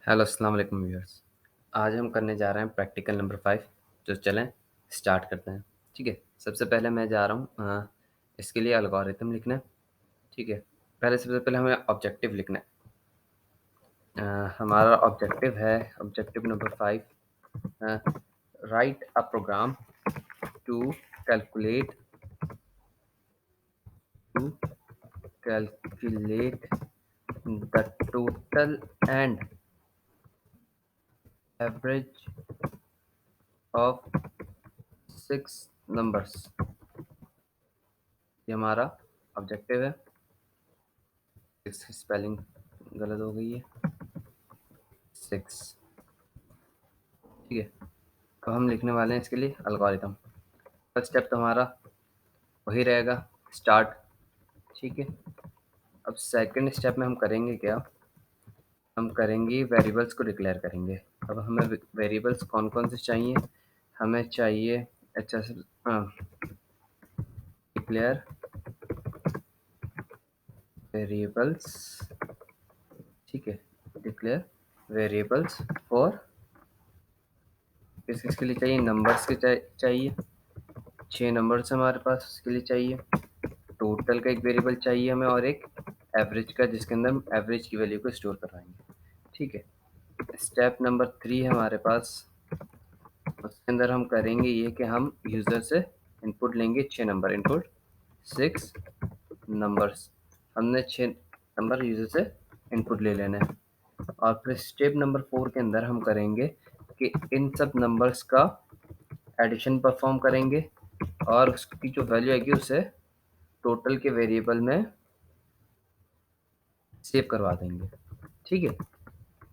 Hello अस्सलाम वालेकुम viewers. आज हम करने जा रहे हैं प्रैक्टिकल नंबर 5। तो चलें स्टार्ट करते हैं। ठीक है, सबसे पहले मैं जा रहा हूँ इसके लिए एल्गोरिथम लिखना है। ठीक है, पहले सबसे पहले हमें ऑब्जेक्टिव लिखना है। हमारा objective number 5, write a program to calculate to calculate the total and average of 6 numbers. ये हमारा ऑब्जेक्टिव है। इसकी स्पेलिंग गलत हो गई है, 6। ठीक है, तो हम लिखने वाले हैं इसके लिए एल्गोरिथम। फर्स्ट स्टेप तो हमारा वही रहेगा, स्टार्ट। ठीक है, अब सेकंड स्टेप में हम करेंगे क्या, हम करेंगे वेरिएबल्स को डिक्लेयर करेंगे। अब हमें वेरिएबल्स कौन कौन से चाहिए, हमें चाहिए अच्छा से डिक्लेयर वेरिएबल्स। ठीक है, डिक्लेयर वेरिएबल्स फॉर किस किसके लिए चाहिए, नंबर्स के चाहिए 6 नंबर्स हमारे पास उसके लिए चाहिए। टोटल का एक वेरिएबल चाहिए हमें और एक एवरेज का, जिसके अंदर हम एवरेज की वैल्यू को स्टोर करवाएंगे। ठीक है, स्टेप नंबर 3 है हमारे पास। उसके अंदर हम करेंगे ये कि हम यूज़र से इनपुट लेंगे 6 नंबर, इनपुट 6 नंबर्स। हमने 6 नंबर यूज़र से इनपुट ले लेना है। और फिर स्टेप नंबर 4 के अंदर हम करेंगे कि इन सब नंबर्स का एडिशन परफॉर्म करेंगे और उसकी जो वैल्यू आएगी उसे टोटल के वेरिएबल में सेव करवा देंगे। ठीक है,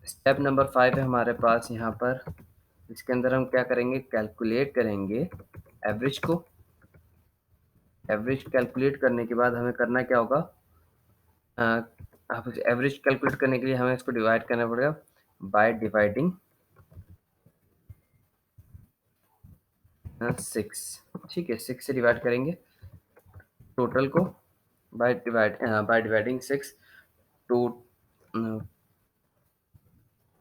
स्टेप नंबर 5 है हमारे पास यहाँ पर। इसके अंदर हम क्या करेंगे, कैलकुलेट करेंगे एवरेज को। एवरेज कैलकुलेट करने के बाद हमें करना क्या होगा, आप एवरेज कैलकुलेट करने के लिए हमें इसको डिवाइड करना पड़ेगा बाय डिवाइडिंग 6। ठीक है, 6 से डिवाइड करेंगे टोटल को by dividing 6 to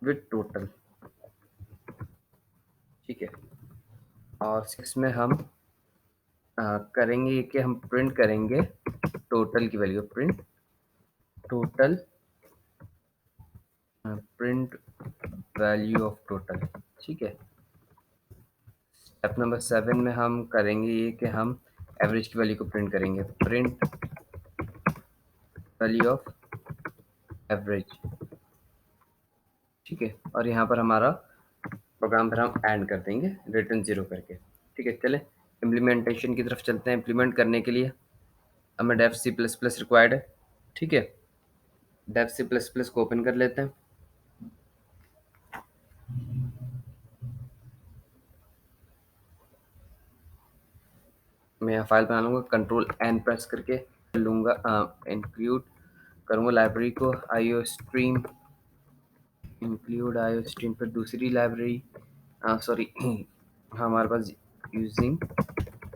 with total. ठीक है, और 6 में हम करेंगे कि हम प्रिंट करेंगे टोटल की value, print total, print value of total. ठीक है, स्टेप नंबर 7 में हम करेंगे ये कि हम एवरेज की वैल्यू को प्रिंट करेंगे, प्रिंट वैल्यू ऑफ एवरेज। ठीक है, और यहाँ पर हमारा प्रोग्राम पर हम एंड कर देंगे रिटर्न 0 करके। ठीक है, चले इम्प्लीमेंटेशन की तरफ चलते हैं। इम्प्लीमेंट करने के लिए हमें Dev C plus plus required है। ठीक है, डेफ सी प्लस प्लस को ओपन कर लेते हैं। मैं यहाँ फाइल बना लूँगा, कंट्रोल एन प्रेस करके लूँगा, इंक्लूड करूँगा लाइब्रेरी को IO stream, include IO stream पर दूसरी लाइब्रेरी, सॉरी हमारे पास यूजिंग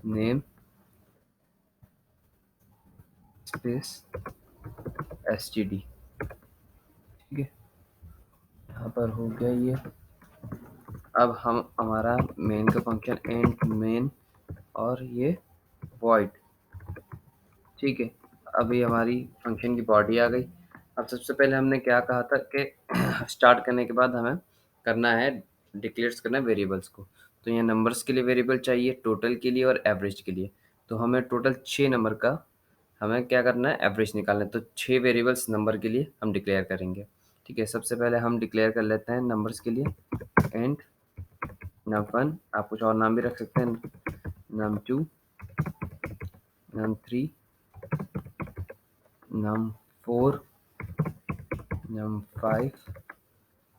नेम स्पेस std। ठीक है, यहाँ पर हो गया ये। अब हम हमारा मेन का फंक्शन एंड मेन और ये void। ठीक है, अभी हमारी फंक्शन की बॉडी आ गई। अब सबसे पहले हमने क्या कहा था कि स्टार्ट करने के बाद हमें करना है, डिक्लेयर्स करना है वेरिएबल्स को। तो यहाँ नंबर्स के लिए वेरिएबल चाहिए, टोटल के लिए और एवरेज के लिए। तो हमें टोटल 6 नंबर का हमें क्या करना है, एवरेज निकालना है। तो 6 वेरिएबल्स नंबर के लिए हम डिक्लेयर करेंगे। ठीक है, सबसे पहले हम डिक्लेयर कर लेते हैं नंबर्स के लिए एंड num1, आप कुछ और नाम भी रख सकते हैं, num2, num3, num4, num5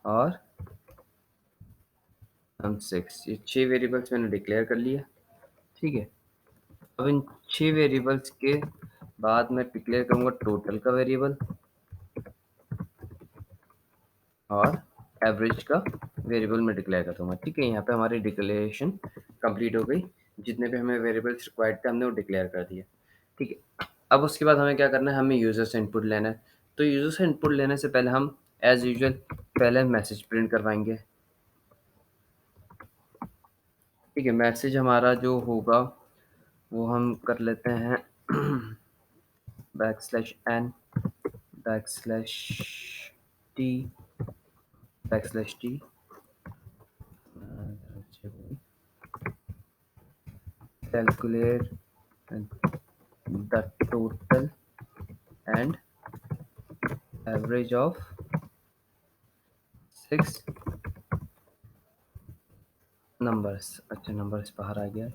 और num6। ये 6 वेरिएबल्स मैंने डिक्लेयर कर लिया। ठीक है, अब इन 6 वेरिएबल्स के बाद मैं डिक्लेयर करूँगा टोटल का वेरिएबल और एवरेज का वेरिएबल में डिक्लेयर कर दूँगा। ठीक है, यहाँ पे हमारी डिक्लेरेशन कंप्लीट हो गई। जितने भी हमें वेरिएबल्स रिक्वायर्ड थे हमने वो डिक्लेयर कर दिए। ठीक है, अब उसके बाद हमें क्या करना है, हमें यूज़र से इनपुट लेना है। तो यूज़र से इनपुट लेने से पहले हम एज़ यूजुअल पहले मैसेज प्रिंट करवाएंगे। ठीक है, मैसेज हमारा जो होगा वो हम कर लेते हैं \n \t \t calculate the total and average of 6 numbers. अच्छा, नंबर्स बाहर आ गया,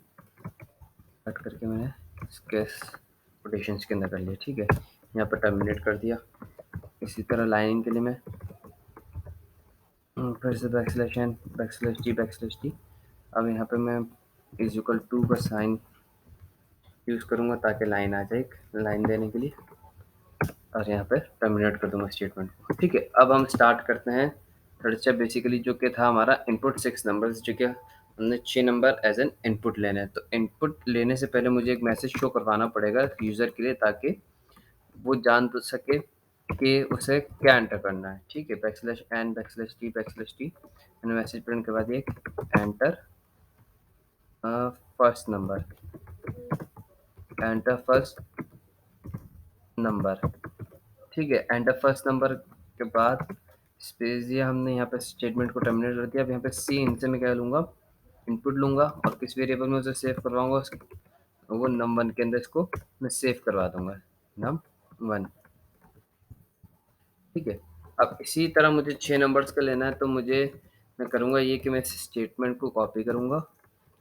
कट करके मैंने इसके कोटेशंस के अंदर कर लिया। ठीक है, यहाँ पर टर्मिनेट कर दिया। इसी तरह लाइन के लिए मैं फिर से \n \t। अब यहाँ पे मैं =2 का साइन यूज़ करूँगा ताकि लाइन आ जाए, एक लाइन देने के लिए, और यहाँ पे टर्मिनेट कर दूंगा स्टेटमेंट को। ठीक है, अब हम स्टार्ट करते हैं थर्ड स्टेप, बेसिकली जो कि था हमारा इनपुट 6 नंबर्स, जो कि हमने 6 नंबर एज एन इनपुट लेने हैं। तो इनपुट लेने से पहले मुझे एक मैसेज शो करवाना पड़ेगा यूज़र के लिए, ताकि वो जान तो सके कि उसे क्या एंटर करना है। ठीक है, \n \t मैंने मैसेज प्रिंट करवा दिया, enter first number, enter first number. ठीक है, एंटर फर्स्ट नंबर के बाद स्पेस दिया हमने, यहाँ पे स्टेटमेंट को टर्मिनेट कर दिया। अब यहाँ पे सी इनसे मैं क्या लूँगा, इनपुट लूँगा, और किस वेरिएबल में उसे सेव करवाऊँगा, वो num1 के अंदर इसको मैं सेव करवा दूँगा, num1। ठीक है, अब इसी तरह मुझे 6 नंबर्स का लेना है, तो मैं करूँगा ये कि मैं स्टेटमेंट को कॉपी करूँगा,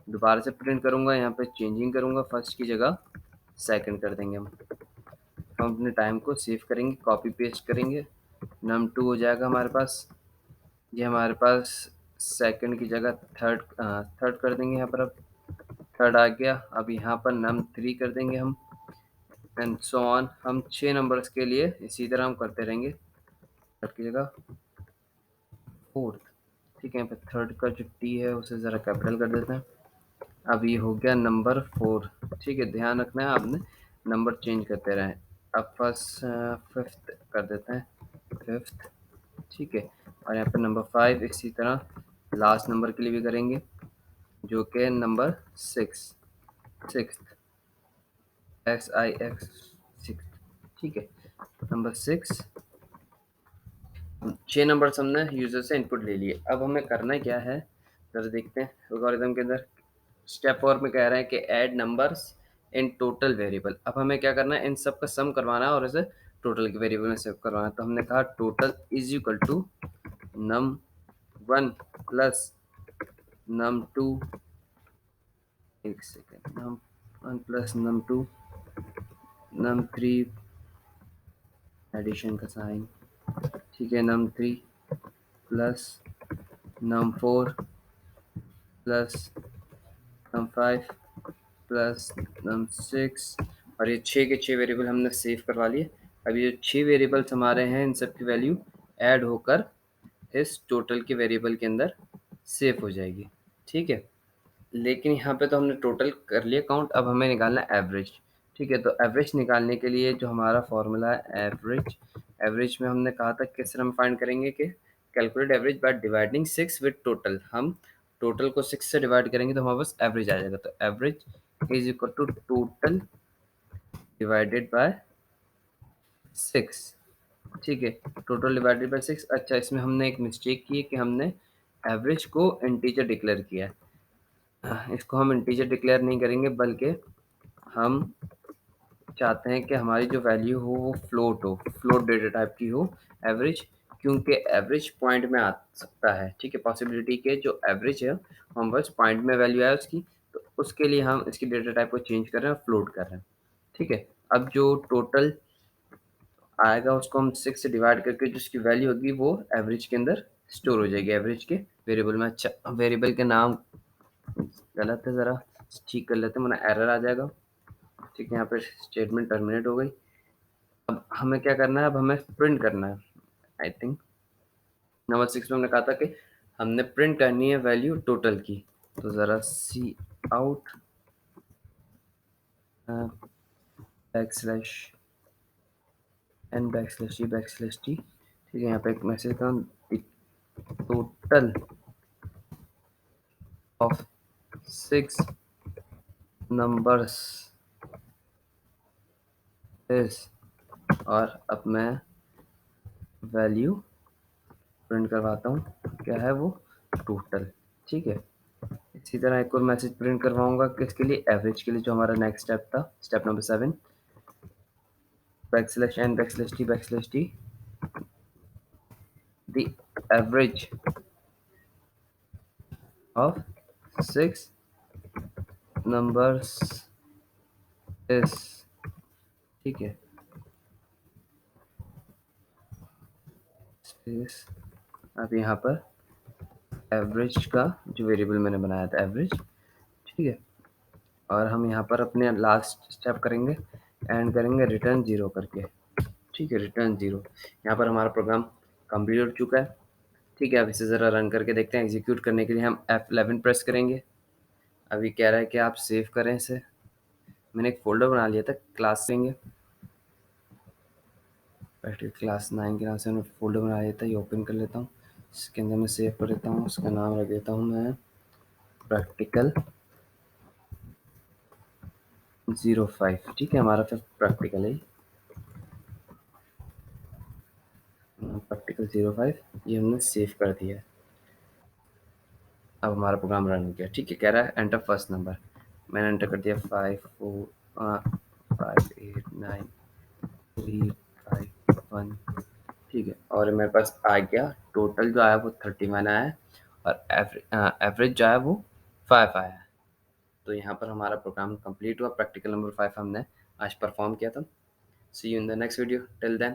दोबारा से प्रिंट करूँगा, यहाँ पे चेंजिंग करूँगा, फर्स्ट की जगह सेकंड कर देंगे। हम अपने टाइम को सेव करेंगे, कॉपी पेस्ट करेंगे, num2 हो जाएगा हमारे पास। ये हमारे पास सेकंड की जगह थर्ड कर देंगे, यहाँ पर अब थर्ड आ गया। अब यहाँ पर num3 कर देंगे हम, एंड सो ऑन। हम 6 नंबर्स के लिए इसी तरह हम करते रहेंगे, थर्ड की जगह फोर्थ। ठीक है, यहाँ पे थर्ड का जो टी है उसे ज़रा कैपिटल कर देते हैं। अब ये हो गया नंबर 4। ठीक है, ध्यान रखना है आपने नंबर चेंज करते रहें। अब फर्स्ट फिफ्थ कर देते हैं, फिफ्थ। ठीक है, और यहाँ पर नंबर 5 इसी तरह लास्ट नंबर के लिए भी करेंगे, जो कि नंबर 6, सिक्स SIX 6। ठीक है, नंबर 6। 6 नंबर्स हमने यूजर से इनपुट ले लिए। अब हमें करना क्या है, जरा देखते हैं एल्गोरिथम के अंदर। स्टेप 4 में कह रहे हैं कि add numbers in total variable. अब हमें क्या करना है, इन सब का सम करवाना है और इसे टोटल के वेरिएबल में सेव करवाना है। तो हमने कहा total is equal to num1 plus num2, एक second, num1 plus num2, num3 addition का साइन। ठीक है, num3 plus num4 plus num5 plus num6, और ये 6 के 6 वेरिएबल हमने सेव करवा लिए। अब ये 6 वेरिएबल्स हमारे हैं, इन सब की वैल्यू ऐड होकर इस टोटल के वेरिएबल के अंदर सेव हो जाएगी। ठीक है, लेकिन यहाँ पे तो हमने टोटल कर लिया काउंट, अब हमें निकालना है एवरेज। ठीक है, तो एवरेज निकालने के लिए जो हमारा फॉर्मूला है एवरेज, एवरेज में हमने कहा था किस तरह हम फाइंड करेंगे कि calculate average bye dividing 6 with total. हम टोटल को 6 से डिवाइड करेंगे तो हमारे पास एवरेज आ जाएगा। तो average is equal to total divided by 6। ठीक है, टोटल डिवाइडेड बाय 6। अच्छा, इसमें हमने एक मिस्टेक की है कि हमने एवरेज को इंटीजर डिक्लेयर किया है। इसको हम इंटीजर डिक्लेयर नहीं करेंगे, बल्कि हम चाहते हैं कि हमारी जो वैल्यू हो वो फ्लोट हो, फ्लोट डेटा टाइप की हो एवरेज, क्योंकि एवरेज पॉइंट में आ सकता है। ठीक है, पॉसिबिलिटी के जो एवरेज है हम बस पॉइंट में वैल्यू आए उसकी, तो उसके लिए हम इसकी डेटा टाइप को चेंज कर रहे हैं, फ्लोट कर रहे हैं। ठीक है, अब जो टोटल आएगा उसको हम 6 से डिवाइड करके जो उसकी वैल्यू होगी वो एवरेज के अंदर स्टोर हो जाएगी, एवरेज के वेरिएबल में। अच्छा, वेरिएबल के नाम गलत है, ज़रा ठीक कर लेते हैं वरना एरर आ जाएगा। ठीक है, यहाँ पे स्टेटमेंट टर्मिनेट हो गई। अब हमें क्या करना है, अब हमें प्रिंट करना है। आई थिंक नंबर 6 में हमने कहा था कि हमने प्रिंट करनी है वैल्यू टोटल की। तो ज़रा सी आउट \n \t \t। ठीक है, यहाँ पे एक मैसेज का टोटल ऑफ 6 नंबर्स इज, और अब मैं वैल्यू प्रिंट करवाता हूँ, क्या है वो, टोटल। ठीक है, इसी तरह एक और मैसेज प्रिंट करवाऊंगा किसके लिए, एवरेज के लिए, जो हमारा नेक्स्ट स्टेप था, step number 7, \n \t the average of 6 numbers is। ठीक है, is, अब यहाँ पर एवरेज का जो वेरिएबल मैंने बनाया था एवरेज, ठीक है, और हम यहाँ पर अपने लास्ट स्टेप करेंगे, एंड करेंगे रिटर्न 0 करके। ठीक है, रिटर्न 0। यहाँ पर हमारा प्रोग्राम कंप्लीट हो चुका है। ठीक है, अब इसे ज़रा रन करके देखते हैं। एग्जीक्यूट करने के लिए हम F11 प्रेस करेंगे। अभी कह रहा है कि आप सेव करें इसे। मैंने एक फोल्डर बना लिया था, क्लास लेंगे, प्रैक्टिकल क्लास 9 के नाम से मैंने फोल्डर बना लिया था, ये ओपन कर लेता हूँ। इसके अंदर मैं सेव कर देता हूँ, उसका नाम रख देता हूँ मैं प्रैक्टिकल 05। ठीक है, हमारा फिर प्रैक्टिकल है, प्रैक्टिकल 05, ये हमने सेव कर दिया है। अब हमारा प्रोग्राम रन हो गया। ठीक है, कह रहा है एंटर फर्स्ट नंबर, मैंने एंटर कर दिया 5458935 1। ठीक है, और मेरे पास आ गया टोटल जो आया वो 31 आया है, और एवरेज जो आया वो 5 आया है। तो यहाँ पर हमारा प्रोग्राम कंप्लीट हुआ। प्रैक्टिकल नंबर 5 हमने आज परफॉर्म किया था। See you in the next video, till then.